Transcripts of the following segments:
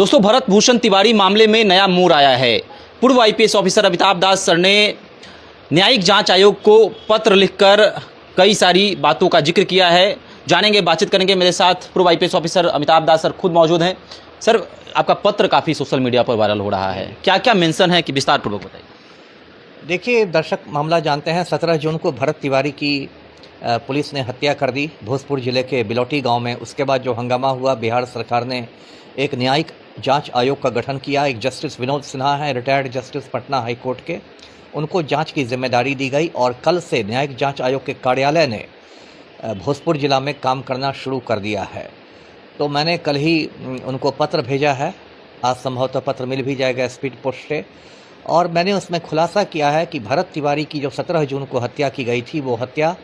दोस्तों, भरत भूषण तिवारी मामले में नया मोड़ आया है। पूर्व आईपीएस ऑफिसर अमिताभ दास सर ने न्यायिक जांच आयोग को पत्र लिखकर कई सारी बातों का जिक्र किया है। जानेंगे, बातचीत करेंगे। मेरे साथ पूर्व आईपीएस ऑफिसर अमिताभ दास सर खुद मौजूद हैं। सर, आपका पत्र काफ़ी सोशल मीडिया पर वायरल हो रहा है, क्या क्या मेंशन है कि विस्तार पूर्वक बताइए। देखिए दर्शक, मामला जानते हैं। 17 जून को भरत तिवारी की पुलिस ने हत्या कर दी भोजपुर जिले के बिलौटी गांव में। उसके बाद जो हंगामा हुआ, बिहार सरकार ने एक न्यायिक जांच आयोग का गठन किया। एक जस्टिस विनोद सिन्हा हैं, retired justice Patna high court के, उनको जांच की जिम्मेदारी दी गई और कल से न्यायिक जांच आयोग के कार्यालय ने भोजपुर जिला में काम करना शुरू कर दिया है। तो मैंने कल ही उनको पत्र भेजा है, आज संभवतः पत्र मिल भी जाएगा स्पीड पोस्ट से। और मैंने उसमें खुलासा किया है कि भरत तिवारी की जो 17 जून को हत्या की गई थी, वो हत्या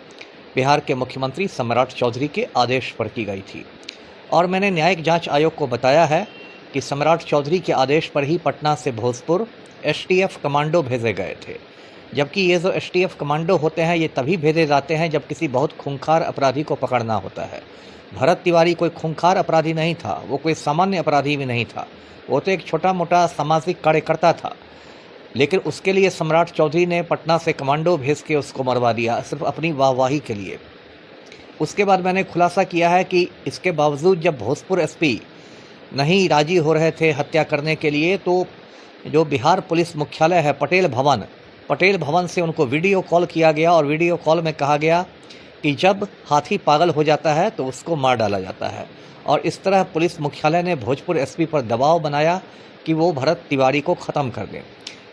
बिहार के मुख्यमंत्री सम्राट चौधरी के आदेश पर की गई थी। और मैंने न्यायिक जांच आयोग को बताया है कि सम्राट चौधरी के आदेश पर ही पटना से भोजपुर एसटीएफ कमांडो भेजे गए थे। जबकि ये जो एसटीएफ कमांडो होते हैं, ये तभी भेजे जाते हैं जब किसी बहुत खूंखार अपराधी को पकड़ना होता है। भरत तिवारी कोई खूंखार अपराधी नहीं था, वो कोई सामान्य अपराधी भी नहीं था, वो तो एक छोटा मोटा सामाजिक कार्यकर्ता था। लेकिन उसके लिए सम्राट चौधरी ने पटना से कमांडो भेज के उसको मरवा दिया, सिर्फ अपनी वाहवाही के लिए। उसके बाद मैंने खुलासा किया है कि इसके बावजूद जब भोजपुर एसपी नहीं राजी हो रहे थे हत्या करने के लिए, तो जो बिहार पुलिस मुख्यालय है पटेल भवन से उनको वीडियो कॉल किया गया और वीडियो कॉल में कहा गया कि जब हाथी पागल हो जाता है तो उसको मार डाला जाता है। और इस तरह पुलिस मुख्यालय ने भोजपुर एसपी पर दबाव बनाया कि वो भरत तिवारी को ख़त्म कर दें।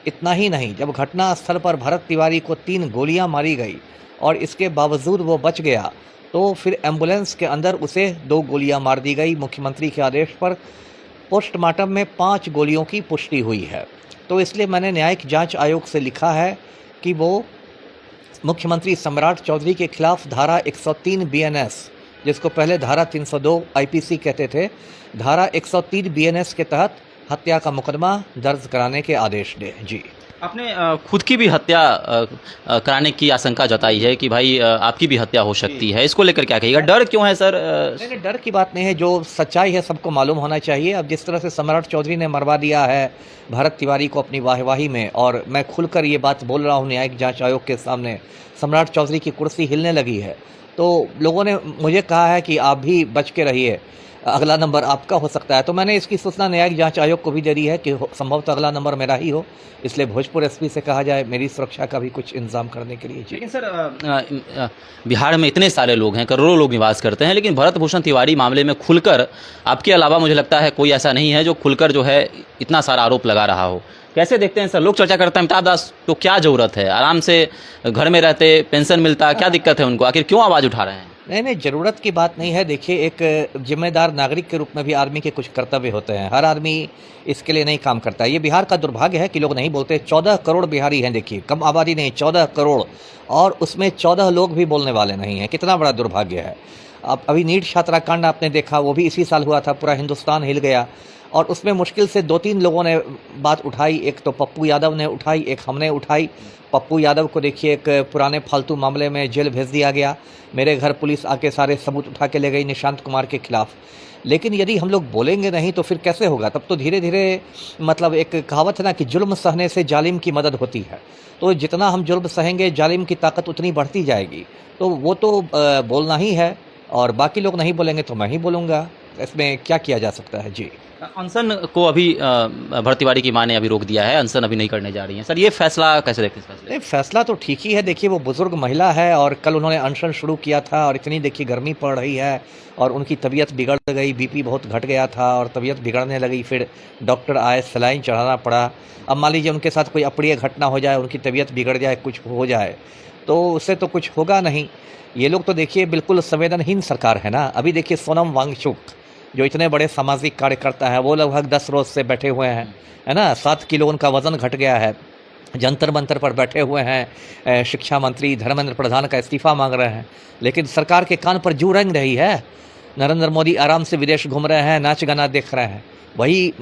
इतना ही नहीं, जब घटना स्थल पर भरत तिवारी को 3 गोलियां मारी गई और इसके बावजूद वो बच गया, तो फिर एम्बुलेंस के अंदर उसे 2 गोलियां मार दी गई। मुख्यमंत्री के आदेश पर पोस्टमार्टम में 5 गोलियों की पुष्टि हुई है। तो इसलिए मैंने न्यायिक जांच आयोग से लिखा है कि वो मुख्यमंत्री सम्राट चौधरी के खिलाफ धारा 103 बीएनएस, जिसको पहले धारा 302 आईपीसी कहते थे, धारा 103 बीएनएस के तहत हत्या का मुकदमा दर्ज कराने के आदेश दे। जी, आपने खुद की भी हत्या कराने की आशंका जताई है कि भाई आपकी भी हत्या हो सकती है, इसको लेकर क्या कहिएगा? डर क्यों है सर? नहीं, डर की बात नहीं है, जो सच्चाई है सबको मालूम होना चाहिए। अब जिस तरह से सम्राट चौधरी ने मरवा दिया है भरत तिवारी को अपनी वाहवाही में, और मैं खुलकर ये बात बोल रहा हूँ न्यायिक जांच आयोग के सामने, सम्राट चौधरी की कुर्सी हिलने लगी है। तो लोगों ने मुझे कहा है कि आप भी बच के रहिए, अगला नंबर आपका हो सकता है। तो मैंने इसकी सूचना न्यायिक जांच आयोग को भी दे दी है कि संभवतः अगला नंबर मेरा ही हो, इसलिए भोजपुर एसपी से कहा जाए मेरी सुरक्षा का भी कुछ इंतजाम करने के लिए। लेकिन सर, बिहार में इतने सारे लोग हैं, करोड़ों लोग निवास करते हैं, लेकिन भरत भूषण तिवारी मामले में खुलकर आपके अलावा मुझे लगता है कोई ऐसा नहीं है जो खुलकर जो है इतना सारा आरोप लगा रहा हो। कैसे देखते हैं सर? लोग चर्चा करते हैं अमिताभ दास तो क्या ज़रूरत है, आराम से घर में रहते, पेंशन मिलता, क्या दिक्कत है उनको, आखिर क्यों आवाज़ उठा रहे हैं? नहीं, ज़रूरत की बात नहीं है। देखिए, एक जिम्मेदार नागरिक के रूप में भी आदमी के कुछ कर्तव्य होते हैं। हर आदमी इसके लिए नहीं काम करता है। ये बिहार का दुर्भाग्य है कि लोग नहीं बोलते। 14 करोड़ बिहारी हैं, देखिए, कम आबादी नहीं, 14 करोड़, और उसमें 14 लोग भी बोलने वाले नहीं हैं। कितना बड़ा दुर्भाग्य है। अब अभी नीट छात्राकांड आपने देखा, वो भी इसी साल हुआ था, पूरा हिंदुस्तान हिल गया। और उसमें मुश्किल से 2-3 लोगों ने बात उठाई। एक तो पप्पू यादव ने उठाई, एक हमने उठाई। पप्पू यादव को देखिए एक पुराने फालतू मामले में जेल भेज दिया गया। मेरे घर पुलिस आके सारे सबूत उठा के ले गई निशांत कुमार के खिलाफ। लेकिन यदि हम लोग बोलेंगे नहीं तो फिर कैसे होगा? तब तो धीरे धीरे, मतलब एक कहावत है ना कि जुल्म सहने से जालिम की मदद होती है। तो जितना हम जुल्म सहेंगे, जालिम की ताकत उतनी बढ़ती जाएगी। तो वो तो बोलना ही है, और बाकी लोग नहीं बोलेंगे तो मैं ही बोलूँगा। इसमें क्या किया जा सकता है? जी, अनशन को अभी भरत तिवारी की मां ने अभी रोक दिया है, अनशन अभी नहीं करने जा रही हैं। सर, ये फैसला कैसे देखते हैं? फैसले फैसला तो ठीक ही है। देखिए, वो बुजुर्ग महिला है और कल उन्होंने अनशन शुरू किया था, और इतनी देखिए गर्मी पड़ रही है और उनकी तबीयत बिगड़ गई, बीपी बहुत घट गया था और तबीयत बिगड़ने लगी। फिर डॉक्टर आए, सलाइन चढ़ाना पड़ा। अब मान लीजिए उनके साथ कोई अप्रिय घटना हो जाए, उनकी तबीयत बिगड़ जाए, कुछ हो जाए, तो उससे तो कुछ होगा नहीं। ये लोग तो देखिए बिल्कुल संवेदनहीन सरकार है ना। अभी देखिए सोनम वांगचुक, जो इतने बड़े सामाजिक कार्यकर्ता हैं, वो लगभग 10 रोज से बैठे हुए हैं, है ना। 7 किलो उनका वजन घट गया है, जंतर मंतर पर बैठे हुए हैं। शिक्षा मंत्री धर्मेंद्र प्रधान का इस्तीफा मांग रहे हैं, लेकिन सरकार के कान पर जू रंग रही है। नरेंद्र मोदी आराम से विदेश घूम रहे हैं, नाच गाना देख रहे हैं। वही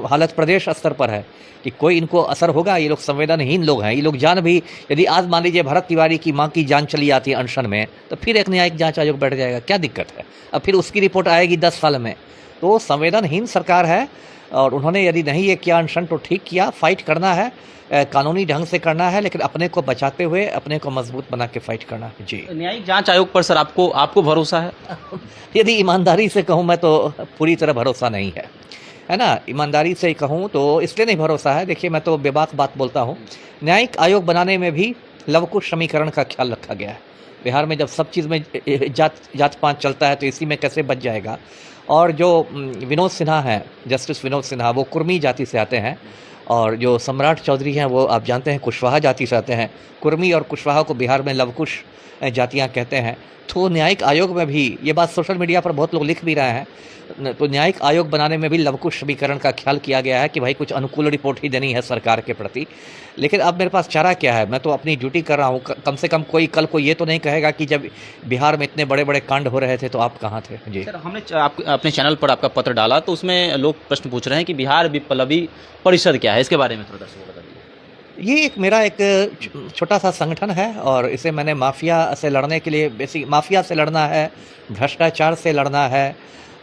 हालत प्रदेश स्तर पर है कि कोई इनको असर होगा? ये लोग संवेदनहीन लोग हैं। ये लोग जान भी, यदि आज मान लीजिए भरत तिवारी की मां की जान चली आती है अनशन में, तो फिर एक न्यायिक जांच आयोग बैठ जाएगा, क्या दिक्कत है? अब फिर उसकी रिपोर्ट आएगी 10 साल में। तो संवेदनहीन सरकार है। और उन्होंने यदि नहीं ये किया अनशन तो ठीक किया, फाइट करना है, कानूनी ढंग से करना है, लेकिन अपने को बचाते हुए अपने को मजबूत बना के फाइट करना है। जी, न्यायिक जांच आयोग पर सर आपको भरोसा है? यदि ईमानदारी से कहूँ मैं तो पूरी तरह भरोसा नहीं है ना। ईमानदारी से कहूँ तो इसलिए नहीं भरोसा है, देखिए मैं तो बेबाक बात बोलता हूँ। न्यायिक आयोग बनाने में भी लवकुश समीकरण का ख्याल रखा गया है। बिहार में जब सब चीज़ में जात पात चलता है तो इसी में कैसे बच जाएगा। और जो विनोद सिन्हा हैं, जस्टिस विनोद सिन्हा, वो कुर्मी जाति से आते हैं, और जो सम्राट चौधरी हैं वो आप जानते हैं कुशवाहा जाति से आते हैं। कुर्मी और कुशवाहा को बिहार में लवकुश जातियां कहते हैं। तो न्यायिक आयोग में भी ये बात सोशल मीडिया पर बहुत लोग लिख भी रहे हैं, तो न्यायिक आयोग बनाने में भी लवकुश समीकरण का ख्याल किया गया है कि भाई कुछ अनुकूल रिपोर्ट ही देनी है सरकार के प्रति। लेकिन अब मेरे पास चारा क्या है, मैं तो अपनी ड्यूटी कर रहा हूँ। कम से कम कोई कल को ये तो नहीं कहेगा कि जब बिहार में इतने बड़े बड़े कांड हो रहे थे तो आप कहाँ थे। जी सर, हमने अपने चैनल पर आपका पत्र डाला तो उसमें लोग प्रश्न पूछ रहे हैं कि बिहार विप्लवी परिषद क्या है, इसके बारे में थोड़ा दर्शकों को बता दीजिए। ये मेरा एक छोटा सा संगठन है, और इसे मैंने माफिया से लड़ने के लिए, माफिया से लड़ना है, भ्रष्टाचार से लड़ना है,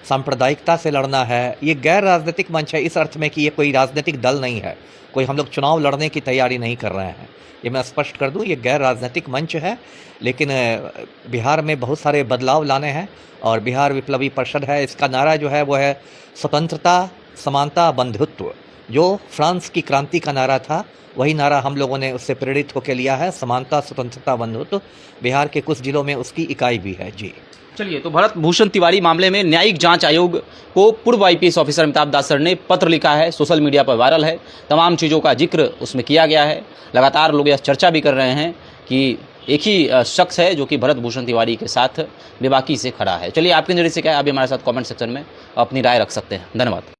सांप्रदायिकता से लड़ना है। ये गैर राजनीतिक मंच है इस अर्थ में कि ये कोई राजनीतिक दल नहीं है, कोई हम लोग चुनाव लड़ने की तैयारी नहीं कर रहे हैं। ये मैं स्पष्ट कर दूं, ये गैर राजनीतिक मंच है, लेकिन बिहार में बहुत सारे बदलाव लाने हैं, और बिहार विप्लवी परिषद है। इसका नारा जो है वो है स्वतंत्रता, समानता, बंधुत्व। जो फ्रांस की क्रांति का नारा था वही नारा हम लोगों ने उससे प्रेरित होकर लिया है, समानता, स्वतंत्रता, बंधुत्व। बिहार के कुछ जिलों में उसकी इकाई भी है। जी चलिए, तो भरत भूषण तिवारी मामले में न्यायिक जांच आयोग को पूर्व आईपीएस ऑफिसर अमिताभ दास सर ने पत्र लिखा है, सोशल मीडिया पर वायरल है, तमाम चीज़ों का जिक्र उसमें किया गया है। लगातार लोग यह चर्चा भी कर रहे हैं कि एक ही शख्स है जो कि भरत भूषण तिवारी के साथ बेबाकी से खड़ा है। चलिए, आपके नज़रिए से क्या है, आप भी हमारे साथ कमेंट सेक्शन में अपनी राय रख सकते हैं। धन्यवाद।